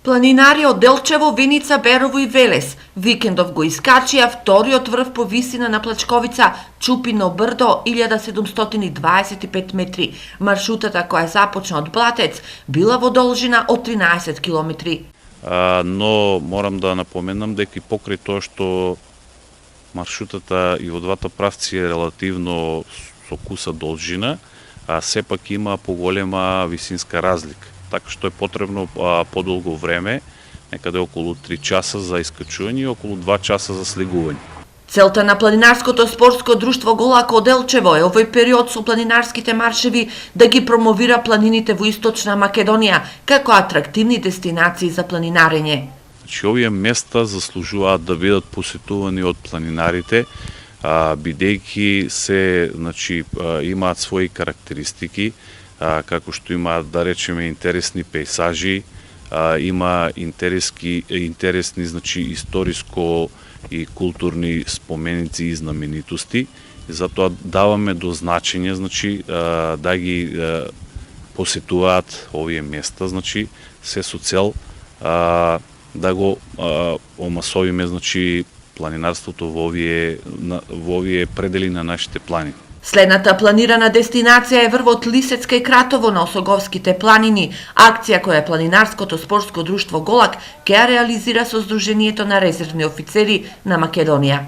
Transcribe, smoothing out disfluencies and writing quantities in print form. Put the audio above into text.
Планинари од Делчево, Виница, Берово и Велес викендов го искачија вториот врв по висина на Плачковица, Чупино брдо, 1725 метри. Маршрутата која започна од Блатец била во должина од 13 километри. Но морам да напоменам дека и покрај тоа што маршрутата и во двата правци е релативно со куса должина, сепак има поголема висинска разлика. Така што е потребно подолго време, некаде околу 3 часа за искачување и околу 2 часа за слегување. Целта на планинарското спортско друштво Голако Делчево е овој период со планинарските маршеви да ги промовира планините во Источна Македонија како атрактивни дестинации за планинарење. Значи, овие места заслужуваат да бидат посетувани од планинарите, бидејќи се, значи, имаат своји карактеристики, како што има, да речеме, интересни пейсажи, има интересни, значи, историско и културни споменици и знаменитости, и затоа даваме до значење, значи, да ги посетуваат овие места, значи, се со цел да го омасовиме, значи, планинарството во овие предели на нашите планини. Следната планирана дестинација е врвот Лисецка и Кратово на Осоговските планини, акција која планинарското спортско друштво Голак ќе ја реализира со Сдруженијето на резервни офицери на Македонија.